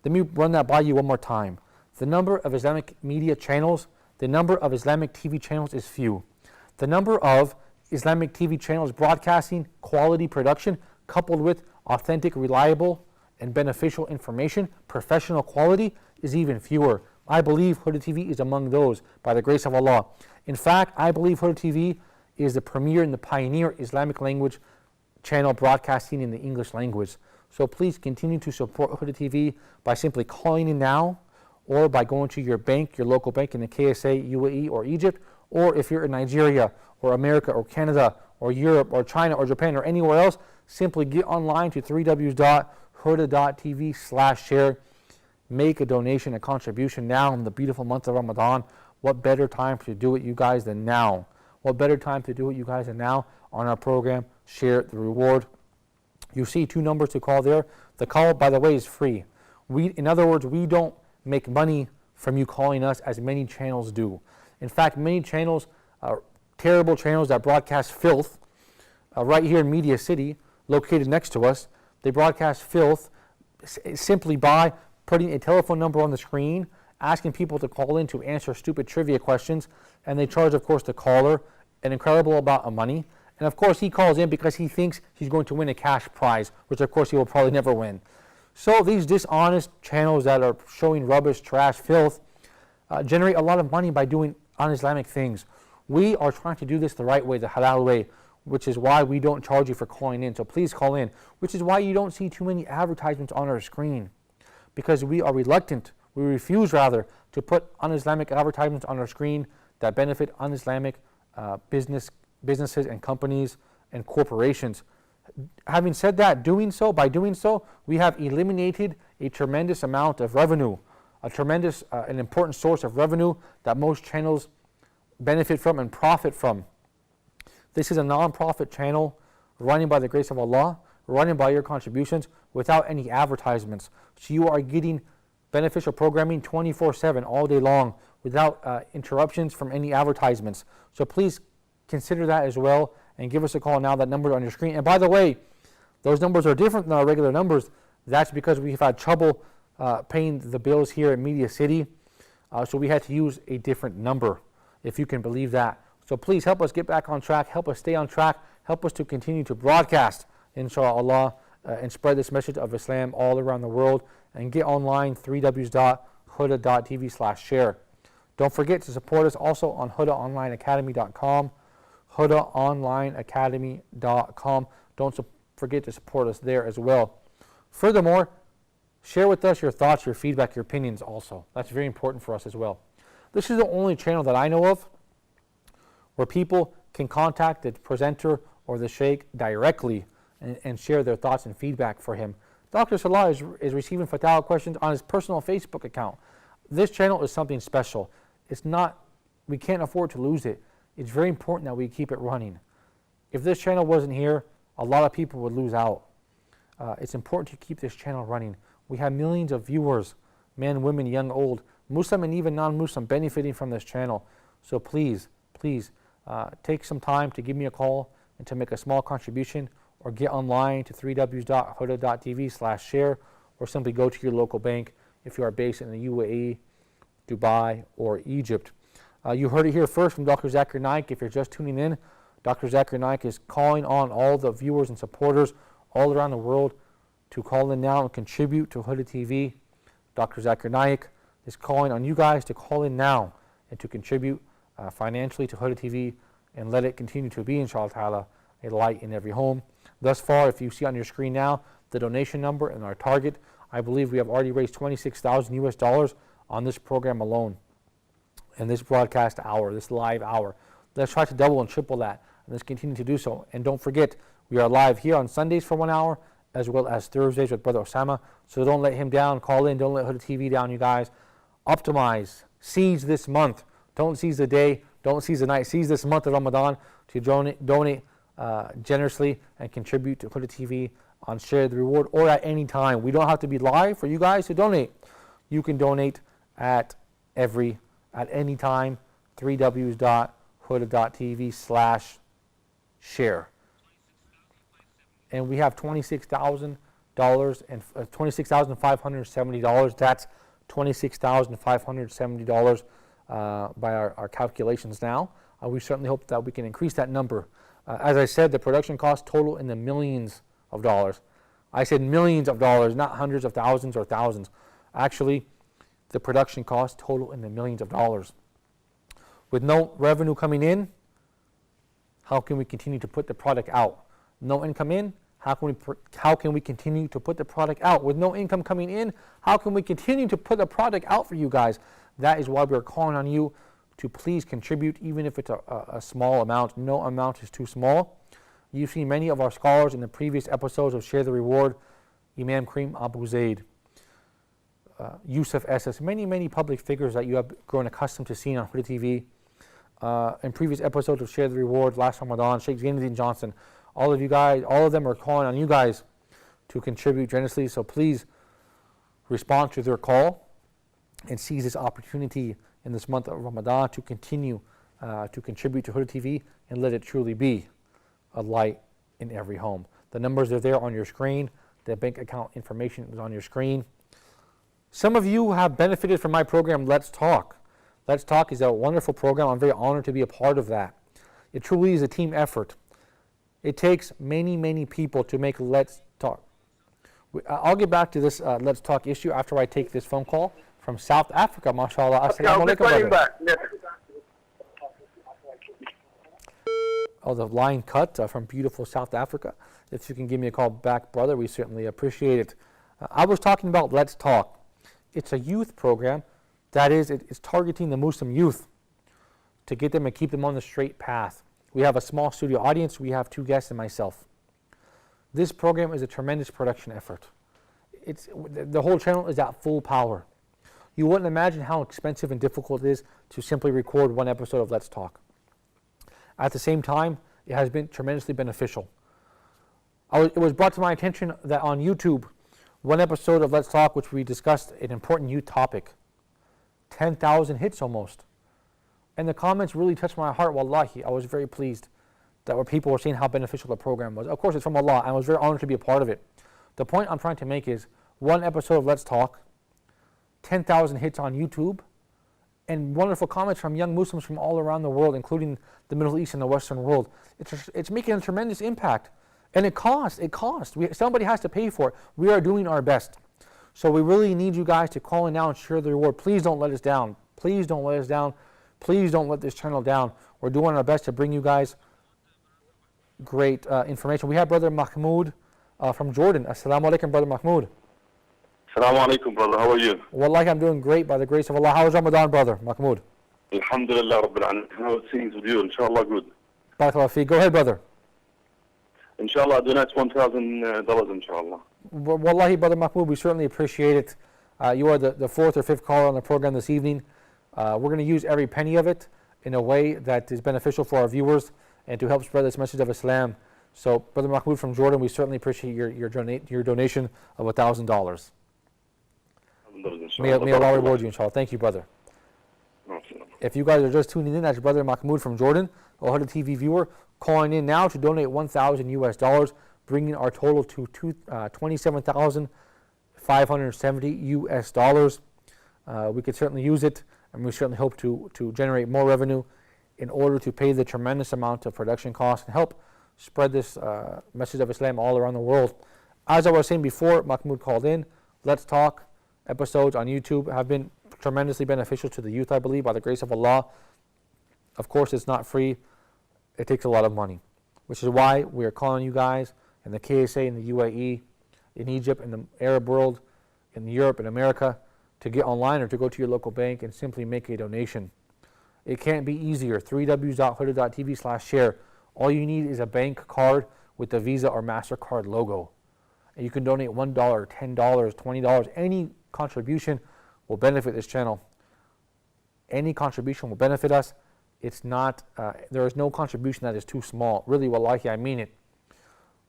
Let me run that by you one more time. The number of Islamic media channels, the number of Islamic TV channels is few. The number of Islamic TV channels broadcasting quality production coupled with authentic, reliable, and beneficial information, professional quality, is even fewer. I believe Huda TV is among those by the grace of Allah. In fact, I believe Huda TV is the premier and the pioneer Islamic language channel broadcasting in the English language. So please continue to support Huda TV by simply calling in now, or by going to your bank, your local bank in the KSA, UAE, or Egypt, or if you're in Nigeria, or America, or Canada, or Europe, or China, or Japan, or anywhere else, simply get online to www.huda.tv/share. Make a donation, a contribution now in the beautiful month of Ramadan. What better time to do it, you guys, than now? What better time to do it, you guys, than now on our program? Share the reward. You see two numbers to call there. The call, by the way, is free. In other words, we don't make money from you calling us as many channels do. In fact, many channels, terrible channels that broadcast filth, right here in Media City, located next to us, they broadcast filth simply by putting a telephone number on the screen, asking people to call in to answer stupid trivia questions, and they charge, of course, the caller an incredible amount of money. And of course, he calls in because he thinks he's going to win a cash prize, which of course he will probably never win. So these dishonest channels that are showing rubbish, trash, filth, generate a lot of money by doing un-Islamic things. We are trying to do this the right way, the halal way, which is why we don't charge you for calling in. So please call in, which is why you don't see too many advertisements on our screen, because we are reluctant, we refuse rather, to put un-Islamic advertisements on our screen that benefit un-Islamic businesses and companies and corporations. Having said that, by doing so, we have eliminated a tremendous amount of revenue, an important source of revenue that most channels benefit from and profit from. This is a non-profit channel running by the grace of Allah, running by your contributions without any advertisements. So you are getting beneficial programming 24/7 all day long without interruptions from any advertisements. So please consider that as well and give us a call now. That number on your screen. And by the way, those numbers are different than our regular numbers. That's because we've had trouble paying the bills here in Media City. So we had to use a different number, if you can believe that. So please help us get back on track, help us stay on track, help us to continue to broadcast, inshallah, and spread this message of Islam all around the world, and get online, www.huda.tv/share. Don't forget to support us also on hudaonlineacademy.com, hudaonlineacademy.com. Don't forget to support us there as well. Furthermore, share with us your thoughts, your feedback, your opinions also. That's very important for us as well. This is the only channel that I know of where people can contact the presenter or the sheikh directly and share their thoughts and feedback for him. Dr. Salah is receiving fatwa questions on his personal Facebook account. This channel is something special. We can't afford to lose it. It's very important that we keep it running. If this channel wasn't here, a lot of people would lose out. It's important to keep this channel running. We have millions of viewers, men, women, young, old, Muslim and even non-Muslim, benefiting from this channel. So please, take some time to give me a call and to make a small contribution, or get online to www.huda.tv/share, or simply go to your local bank if you are based in the UAE, Dubai, or Egypt. You heard it here first from Dr. Zakir Naik. If you're just tuning in, Dr. Zakir Naik is calling on all the viewers and supporters all around the world to call in now and contribute to Huda TV. Dr. Zakir Naik is calling on you guys to call in now and to contribute financially to Huda TV, and let it continue to be, inshallah ta'ala, a light in every home. Thus far, if you see on your screen now the donation number and our target, I believe we have already raised $26,000 on this program alone, and this broadcast hour, this live hour. Let's try to double and triple that, and let's continue to do so. And don't forget, we are live here on Sundays for 1 hour, as well as Thursdays with Brother Osama. So don't let him down. Call in. Don't let Huda TV down, you guys. Optimize. Seize this month. Don't seize the day. Don't seize the night. Seize this month of Ramadan to donate generously and contribute to Huda TV on Share the Reward, or at any time. We don't have to be live for you guys to donate. You can donate at any time. www.huda.tv/share. And we have $26,000 and $26,570. That's $26,570 by our calculations now. We certainly hope that we can increase that number. As I said, the production costs total in the millions of dollars. I said millions of dollars, not hundreds of thousands or thousands. Actually, the production costs total in the millions of dollars. With no revenue coming in, how can we continue to put the product out? No income in, how can we continue to put the product out? With no income coming in, how can we continue to put the product out for you guys? That is why we're calling on you to please contribute, even if it's a small amount. No amount is too small. You've seen many of our scholars in the previous episodes of Share the Reward, Imam Karim Abu Zaid, Yusuf Esses, many public figures that you have grown accustomed to seeing on Huda TV. In previous episodes of Share the Reward, last Ramadan, Sheikh Zainuddin Johnson, all of you guys, all of them are calling on you guys to contribute generously. So please respond to their call and seize this opportunity in this month of Ramadan to continue to contribute to Huda TV, and let it truly be a light in every home. The numbers are there on your screen. The bank account information is on your screen. Some of you have benefited from my program, Let's Talk. Let's Talk is a wonderful program. I'm very honored to be a part of that. It truly is a team effort. It takes many, many people to make Let's Talk. I'll get back to this Let's Talk issue after I take this phone call from South Africa, mashallah. Okay, I'll be calling back. Yes. Oh, the line cut from beautiful South Africa. If you can give me a call back, brother, we certainly appreciate it. I was talking about Let's Talk. It's a youth program that is targeting the Muslim youth to get them and keep them on the straight path. We have a small studio audience. We have 2 guests and myself. This program is a tremendous production effort. The whole channel is at full power. You wouldn't imagine how expensive and difficult it is to simply record 1 episode of Let's Talk. At the same time, it has been tremendously beneficial. It was brought to my attention that on YouTube, 1 episode of Let's Talk, which we discussed an important youth topic, 10,000 hits almost. And the comments really touched my heart, wallahi. I was very pleased that people were saying how beneficial the program was. Of course, it's from Allah, and I was very honored to be a part of it. The point I'm trying to make is 1 episode of Let's Talk, 10,000 hits on YouTube, and wonderful comments from young Muslims from all around the world, including the Middle East and the Western world. It's making a tremendous impact. And it costs. Somebody has to pay for it. We are doing our best. So we really need you guys to call in now and share the reward. Please don't let us down. Please don't let us down. Please don't let this channel down. We're doing our best to bring you guys great information. We have Brother Mahmoud from Jordan. Assalamu alaikum, Brother Mahmoud. Assalamu alaikum, brother. How are you? Wallahi, I'm doing great by the grace of Allah. How is Ramadan, Brother Mahmoud? Alhamdulillah, Rabbil Alamin. How are things with you? Inshallah, good. Barakallah fi. Go ahead, brother. Inshallah, I donate $1,000, inshallah. Wallahi, Brother Mahmoud, we certainly appreciate it. You are the 4th or 5th caller on the program this evening. We're going to use every penny of it in a way that is beneficial for our viewers and to help spread this message of Islam. So, Brother Mahmoud from Jordan, we certainly appreciate your donation of $1,000. May Allah reward you, inshallah. Thank you, brother. If you guys are just tuning in, that's Brother Mahmoud from Jordan, a Huda TV viewer, calling in now to donate $1,000, bringing our total to $27,570. We could certainly use it, and we certainly hope to generate more revenue in order to pay the tremendous amount of production costs and help spread this message of Islam all around the world. As I was saying before, Mahmoud called in. Let's Talk episodes on YouTube have been tremendously beneficial to the youth, I believe, by the grace of Allah. Of course, it's not free. It takes a lot of money, which is why we are calling you guys in the KSA, in the UAE, in Egypt, in the Arab world, in Europe, in America, to get online or to go to your local bank and simply make a donation. It can't be easier. www.huda.tv/share. All you need is a bank card with the Visa or MasterCard logo. And you can donate $1, $10, $20. Any contribution will benefit this channel. Any contribution will benefit us. It's not, there is no contribution that is too small. Really, wallahi, I mean it.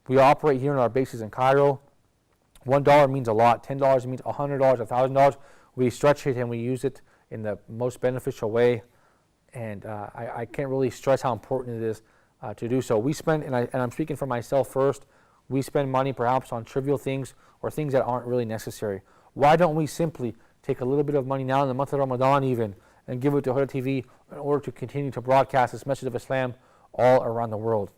We operate here in our bases in Cairo. $1 means a lot. $10 means $100, $1,000. We stretch it and we use it in the most beneficial way. And I can't really stress how important it is to do so. We spend, and I'm speaking for myself first, we spend money perhaps on trivial things or things that aren't really necessary. Why don't we simply take a little bit of money now in the month of Ramadan even and give it to Huda TV in order to continue to broadcast this message of Islam all around the world?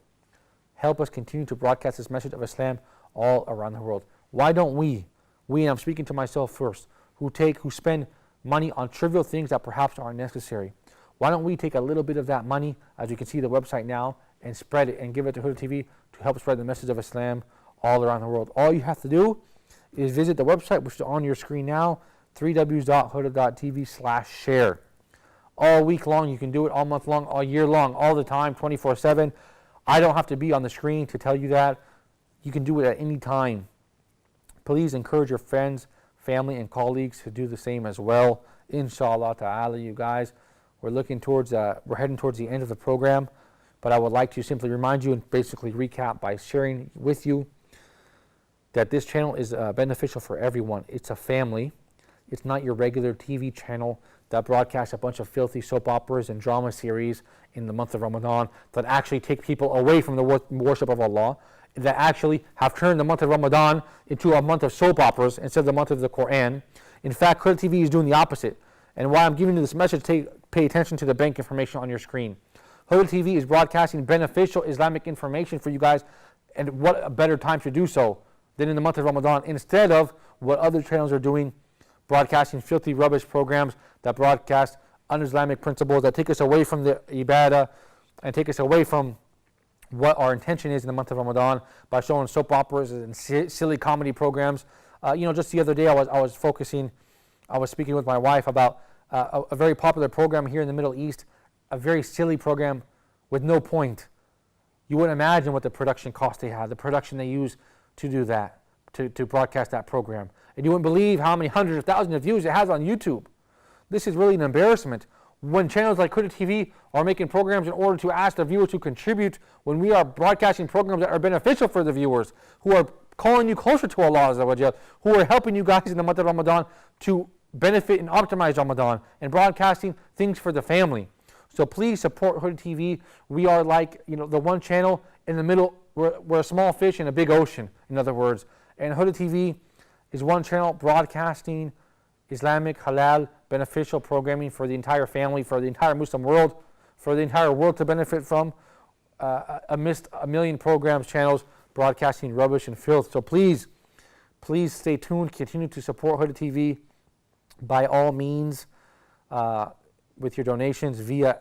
Help us continue to broadcast this message of Islam all around the world. Why don't we, and I'm speaking to myself first, who spend money on trivial things that perhaps aren't necessary, why don't we take a little bit of that money, as you can see the website now, and spread it and give it to Huda TV to help spread the message of Islam all around the world? All you have to do is visit the website, which is on your screen now, www.huda.tv/share. All week long, you can do it all month long, all year long, all the time, 24/7. I don't have to be on the screen to tell you that. You can do it at any time. Please encourage your friends, family, and colleagues to do the same as well. Inshallah ta'ala, you guys. We're heading towards the end of the program, but I would like to simply remind you and basically recap by sharing with you that this channel is beneficial for everyone. It's a family. It's not your regular TV channel that broadcasts a bunch of filthy soap operas and drama series in the month of Ramadan that actually take people away from the worship of Allah, that actually have turned the month of Ramadan into a month of soap operas instead of the month of the Quran. In fact, Huda TV is doing the opposite. And why I'm giving you this message, pay attention to the bank information on your screen. Huda TV is broadcasting beneficial Islamic information for you guys, and what a better time to do so than in the month of Ramadan, instead of what other channels are doing, broadcasting filthy rubbish programs that broadcast un-Islamic principles, that take us away from the ibadah and take us away from what our intention is in the month of Ramadan by showing soap operas and silly comedy programs. Just the other day I was speaking with my wife about a very popular program here in the Middle East, a very silly program with no point. You wouldn't imagine what the production cost they have, the production they use to do that, to broadcast that program. And you wouldn't believe how many hundreds of thousands of views it has on YouTube. This is really an embarrassment. When channels like Huda TV are making programs in order to ask the viewers to contribute, when we are broadcasting programs that are beneficial for the viewers, who are calling you closer to Allah Azza wa Jal, who are helping you guys in the month of Ramadan to benefit and optimize Ramadan, and broadcasting things for the family. So please support Huda TV. We are like, the one channel in the middle. We're a small fish in a big ocean, in other words. And Huda TV is one channel broadcasting Islamic, halal, beneficial programming for the entire family, for the entire Muslim world, for the entire world to benefit from, amidst a million programs, channels broadcasting rubbish and filth. So please stay tuned. Continue to support Huda TV by all means with your donations via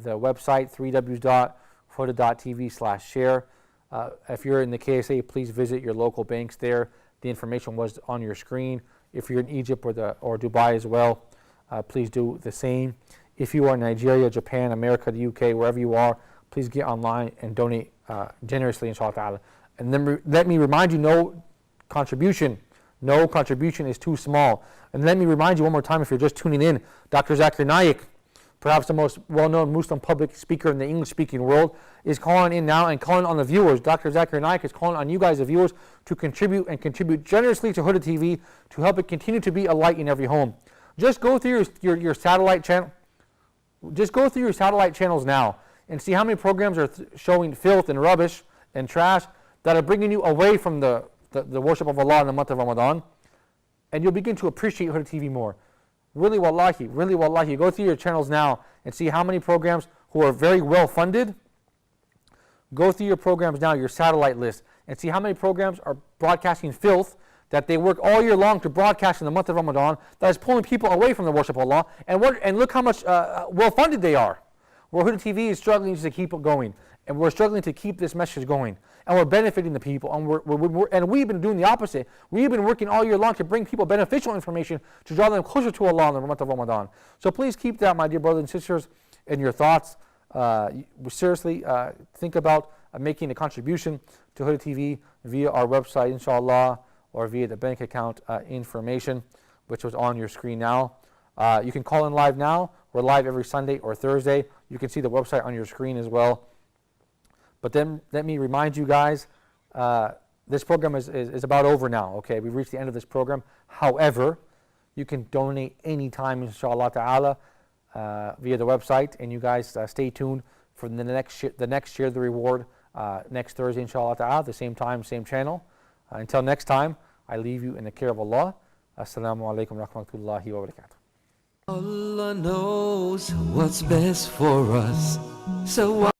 the website, www.huda.tv/share. If you're in the KSA, please visit your local banks there. The information was on your screen. If you're in Egypt or Dubai as well, please do the same. If you are in Nigeria, Japan, America, the UK, wherever you are, please get online and donate generously, inshallah ta'ala. And then let me remind you, no contribution is too small. And let me remind you one more time, if you're just tuning in, Dr. Zakir Naik, perhaps the most well-known Muslim public speaker in the English-speaking world, is calling in now and calling on the viewers. Dr. Zakir Naik is calling on you guys, the viewers, to contribute generously to Huda TV to help it continue to be a light in every home. Just go through your satellite channel. Just go through your satellite channels now and see how many programs are showing filth and rubbish and trash that are bringing you away from the worship of Allah in the month of Ramadan, and you'll begin to appreciate Huda TV more. Really wallahi, go through your channels now and see how many programs who are very well funded. Go through your programs now, your satellite list, and see how many programs are broadcasting filth that they work all year long to broadcast in the month of Ramadan, that is pulling people away from the worship of Allah. And look how much well funded they are. Where Huda TV is struggling to keep it going, and we're struggling to keep this message going, and we're benefiting the people, and we've been doing the opposite. We've been working all year long to bring people beneficial information to draw them closer to Allah in the month of Ramadan. So please keep that, my dear brothers and sisters, in your thoughts. Seriously, think about making a contribution to Huda TV via our website, inshallah, or via the bank account information, which was on your screen now. You can call in live now. We're live every Sunday or Thursday. You can see the website on your screen as well. But then let me remind you guys, this program is about over now. Okay, we've reached the end of this program. However, you can donate anytime, inshallah ta'ala, via the website. And you guys stay tuned for the next Share the Reward next Thursday, inshallah ta'ala, the same time, same channel. Until next time, I leave you in the care of Allah. Assalamu alaikum wa rahmatullahi wa barakatuh. Allah knows what's best for us, so why